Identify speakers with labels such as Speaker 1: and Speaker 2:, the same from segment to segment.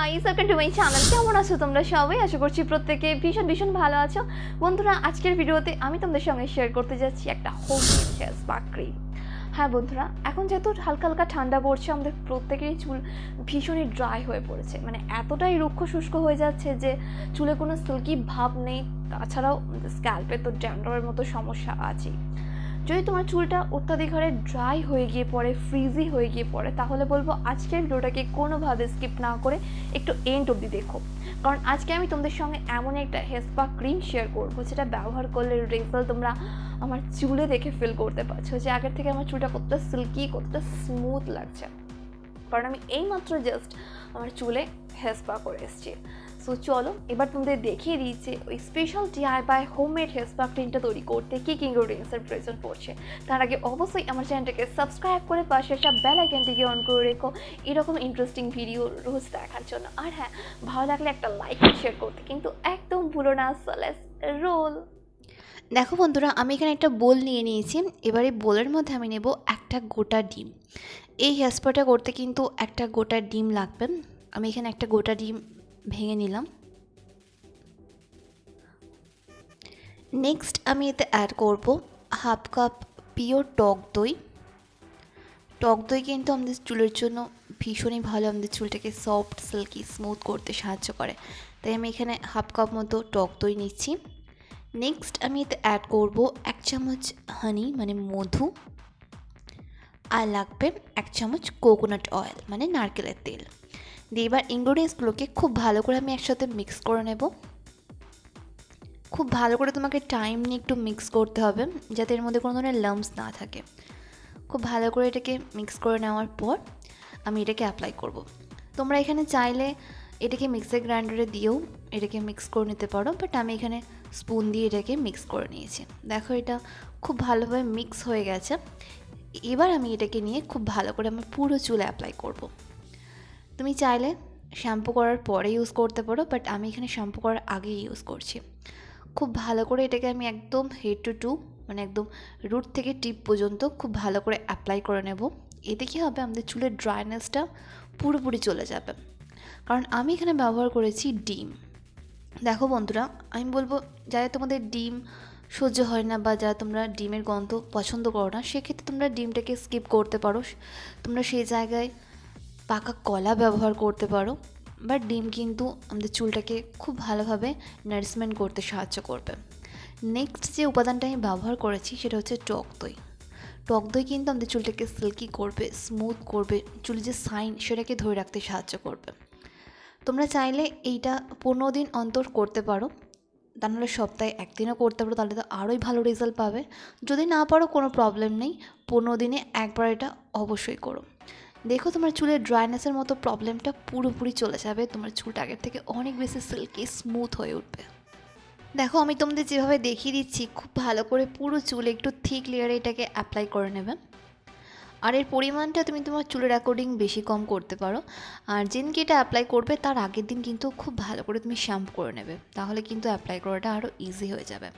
Speaker 1: Guys, welcome to my channel. কেমন আছো তোমরা সবাই? আশা করছি প্রত্যেকে ভীষণ ভালো আছো। বন্ধুরা, আজকের ভিডিওতে আমি তোমাদের সঙ্গে শেয়ার করতে যাচ্ছি একটা হোমমেড হেয়ার স্পা ক্রিম। হ্যাঁ বন্ধুরা, এখন যেহেতু হালকা হালকা ঠান্ডা পড়ছে, আমাদের প্রত্যেকেরই চুল ভীষণই ড্রাই হয়ে পড়েছে, মানে এতটাই রুক্ষ শুষ্ক হয়ে যাচ্ছে যে চুলে কোনো সিল্কি ভাব নেই। তাছাড়াও স্ক্যাল্পে তো ড্যান্ড্রফের মতো সমস্যা আছে। যদি তোমার চুলটা অত্যাধিক হারে ড্রাই হয়ে গিয়ে পড়ে, ফ্রিজি হয়ে গিয়ে পড়ে, তাহলে বলবো আজকের ভিডিওটাকে কোনোভাবে স্কিপ না করে একটু এন্ড অবধি দেখো। কারণ আজকে আমি তোমাদের সঙ্গে এমন একটা হেয়ার স্পা ক্রিম শেয়ার করবো যেটা ব্যবহার করলে রেজাল্ট তোমরা আমার চুলে দেখে ফিল করতে পারছো যে আগের থেকে আমার চুলটা কতটা সিল্কি, কতটা স্মুথ লাগছে। কারণ আমি এইমাত্র জাস্ট আমার চুলে হেয়ার স্পা করে এসেছি। সো চলো এবার তোমাদের দেখিয়ে দিয়েছি ওই special DIY homemade hair spa ক্রিমটা তৈরি করতে কী কী ইনগ্রেডিয়েন্টসের প্রয়োজন পড়ছে। তার আগে অবশ্যই আমার চ্যানেলটাকে সাবস্ক্রাইব করে পাশে একটা বেল আইকনটিকে অন করে রেখো এরকম ইন্টারেস্টিং ভিডিও রোজ দেখার জন্য। আর হ্যাঁ, ভালো লাগলে একটা লাইক শেয়ার করতে কিন্তু একদম ভুলো না। So let's role. দেখো বন্ধুরা, আমি এখানে একটা বোল নিয়ে নিয়েছি। এবারে বোলের মধ্যে আমি নেব একটা গোটা ডিম। এই হেয়ার স্পাটা করতে কিন্তু একটা গোটা ডিম লাগবে। আমি এখানে একটা গোটা ডিম ভেঙে নিলাম। নেক্সট আমি এতে অ্যাড করব হাফ কাপ পিওর টক দই। টক দই কিন্তু আমাদের চুলের জন্য ভীষণই ভালো, আমাদের চুলটাকে সফট, সিল্কি, স্মুথ করতে সাহায্য করে। তাই আমি এখানে হাফ কাপ মতো টক দই নিচ্ছি। নেক্সট আমি এতে অ্যাড করব 1 চামচ হানি মানে মধু, আর লাগবে 1 চামচ কোকোনাট অয়েল মানে নারকেলের তেল। দিয়ে এবার ইনগ্রেডিয়েন্টসগুলোকে খুব ভালো করে আমি একসাথে মিক্স করে নেব। খুব ভালো করে তোমাকে টাইম নিয়ে একটু মিক্স করতে হবে যাতে এর মধ্যে কোনো ধরনের লাম্পস না থাকে। খুব ভালো করে এটাকে মিক্স করে নেওয়ার পর আমি এটাকে অ্যাপ্লাই করব। তোমরা এখানে চাইলে এটাকে মিক্সার গ্রাইন্ডারে দিয়েও এটাকে মিক্স করে নিতে পারো, বাট আমি এখানে স্পুন দিয়ে এটাকে মিক্স করে নিয়েছি। দেখো এটা খুব ভালোভাবে মিক্স হয়ে গেছে। এবার আমি এটাকে নিয়ে খুব ভালো করে আমার পুরো চুলে অ্যাপ্লাই করব। তুমি চাইলে শ্যাম্পু করার পরে ইউজ করতে পারো, বাট আমি এখানে শ্যাম্পু করার আগে ইউজ করছি। খুব ভালো করে এটাকে আমি একদম হেড টু টু মানে একদম রুট থেকে টিপ পর্যন্ত খুব ভালো করে অ্যাপ্লাই করে নেব। এতে কী হবে, আমাদের চুলের ড্রাইনেসটা পুরোপুরি চলে যাবে। কারণ আমি এখানে ব্যবহার করেছি ডিম। দেখো বন্ধুরা, আমি বলবো যারা তোমাদের ডিম সহ্য হয় না বা যারা তোমরা ডিমের গন্ধ পছন্দ করো না, সেক্ষেত্রে তোমরা ডিমটাকে স্কিপ করতে পারো। তোমরা সেই জায়গায় পাকা কলা ব্যবহার করতে পারো। বাট ডিম কিন্তু আমাদের চুলটাকে খুব ভালোভাবে নারিশমেন্ট করতে সাহায্য করবে। নেক্সট যে উপাদানটা আমি ব্যবহার করেছি সেটা হচ্ছে টক দই। টক দই কিন্তু আমাদের চুলটাকে সিল্কি করবে, স্মুথ করবে, চুলের যে শাইন সেটাকে ধরে রাখতে সাহায্য করবে। তোমরা চাইলে এইটা 15 দিন অন্তর করতে পারো, তা নাহলে সপ্তাহে 1 দিনও করতে পারো, তাহলে তো আরোই ভালো রেজাল্ট পাবে। যদি না পারো কোনো প্রবলেম নেই, 15 দিনে একবার এটা অবশ্যই করো। দেখো তোমার চুলের ড্রাইনেসের মতো প্রবলেমটা পুরোপুরি চলে যাবে, তোমার চুলটা আগের থেকে অনেক বেশি সিল্কি স্মুথ হয়ে উঠবে। দেখো আমি তোমাদের যেভাবে দেখিয়ে দিচ্ছি, খুব ভালো করে পুরো চুলে একটু থিক লেয়ারে এটাকে অ্যাপ্লাই করে নেবে। আর এর পরিমাণটা তুমি তোমার চুলের অ্যাকর্ডিং বেশি কম করতে পারো। আর যেদিনকে এটা অ্যাপ্লাই করবে তার আগের দিন কিন্তু খুব ভালো করে তুমি শ্যাম্পু করে নেবে, তাহলে কিন্তু অ্যাপ্লাই করাটা আরও ইজি হয়ে যাবে।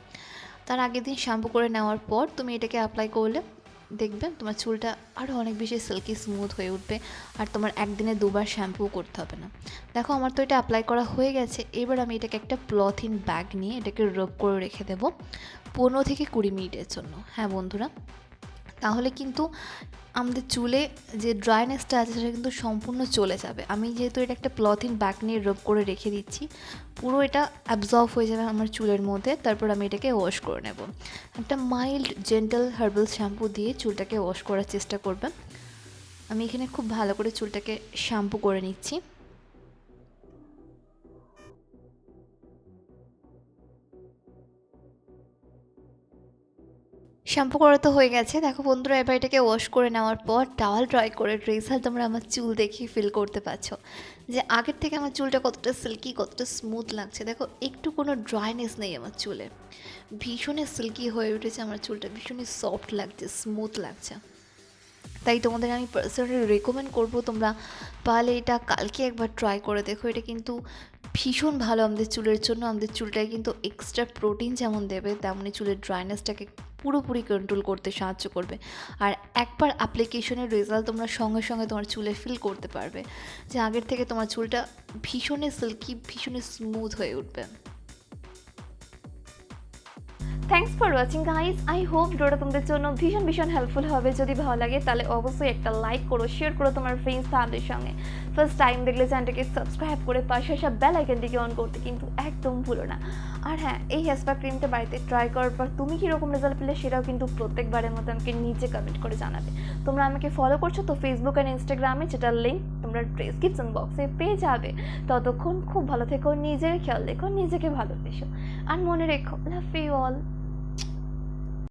Speaker 1: তার আগের দিন শ্যাম্পু করে নেওয়ার পর তুমি এটাকে অ্যাপ্লাই করলে দেখবে তোমার চুলটা আরও অনেক বেশি সিল্কি স্মুথ হয়ে উঠবে, আর তোমার একদিনে 2বার শ্যাম্পুও করতে হবে না। দেখো আমার তো এটা অ্যাপ্লাই করা হয়ে গেছে। এবার আমি এটাকে একটা পলিথিন ব্যাগ নিয়ে এটাকে রব করে রেখে দেবো 15 থেকে 20 মিনিটের জন্য। হ্যাঁ বন্ধুরা, তাহলে কিন্তু আমাদের চুলে যে ড্রাইনেসটা আছে সেটা কিন্তু সম্পূর্ণ চলে যাবে। আমি যেহেতু এটা একটা পলিথিন ব্যাগ নিয়ে রব করে রেখে দিচ্ছি, পুরো এটা অ্যাবজর্ব হয়ে যাবে আমার চুলের মধ্যে। তারপর আমি এটাকে ওয়াশ করে নেব। একটা মাইল্ড জেন্টাল হার্বাল শ্যাম্পু দিয়ে চুলটাকে ওয়াশ করার চেষ্টা করবে। আমি এখানে খুব ভালো করে চুলটাকে শ্যাম্পু করে নিচ্ছি। শ্যাম্পু করা তো হয়ে গেছে। দেখো বন্ধুরা, এবার এটাকে ওয়াশ করে নেওয়ার পর টাওয়াল ড্রাই করে রেজাল্ট তোমরা আমার চুল দেখে ফিল করতে পারছো যে আগের থেকে আমার চুলটা কতটা সিল্কি, কতটা স্মুথ লাগছে। দেখো একটু কোনো ড্রাইনেস নেই আমার চুলে, ভীষণই সিল্কি হয়ে উঠেছে আমার চুলটা, ভীষণই সফট লাগছে, স্মুথ লাগছে। তাই তোমাদের আমি পার্সোনালি রেকমেন্ড করবো তোমরা পারলে এটা কালকে একবার ট্রাই করে দেখো। এটা কিন্তু ভীষণ ভালো আমাদের চুলের জন্য। আমাদের চুলটায় কিন্তু এক্সট্রা প্রোটিন যেমন দেবে, তেমনই চুলের ড্রাইনেসটাকে পুরোপুরি কন্ট্রোল করতে সাহায্য করবে। আর একবার অ্যাপ্লিকেশনের রেজাল্ট তোমরা সঙ্গে সঙ্গে তোমার চুলে ফিল করতে পারবে যে আগের থেকে তোমার চুলটা ভীষণই সিল্কি, ভীষণই স্মুথ হয়ে উঠবে। Thanks for watching guys. I hope ভিডিওটা তোমাদের জন্য ভীষণ ভীষণ হেল্পফুল হবে। যদি ভালো লাগে তাহলে অবশ্যই একটা লাইক করো, শেয়ার করো তোমার ফ্রেন্ডস ফ্যামিলির সঙ্গে। ফার্স্ট টাইম দেখলে চ্যানেলটাকে সাবস্ক্রাইব করে পাশে আসা বেল আইকনটিকে অন করতে কিন্তু একদম ভুলো না। আর হ্যাঁ, এই হেয়ার স্পা ক্রিমটা বাড়িতে ট্রাই করার পর তুমি কীরকম রেজাল্ট পেলে সেটাও কিন্তু প্রত্যেকবারের মতো আমাকে নিচে কমেন্ট করে জানাবে। তোমরা আমাকে ফলো করছো তো ফেসবুক আর ইনস্টাগ্রামে, যেটার লিঙ্ক তোমরা ডেসক্রিপশন বক্সে পেয়ে যাবে। ততক্ষণ খুব ভালো থেকো, নিজের খেয়াল রেখো, নিজেকে ভালোবেসো, আর মনে রেখো লাভ ইউ অল।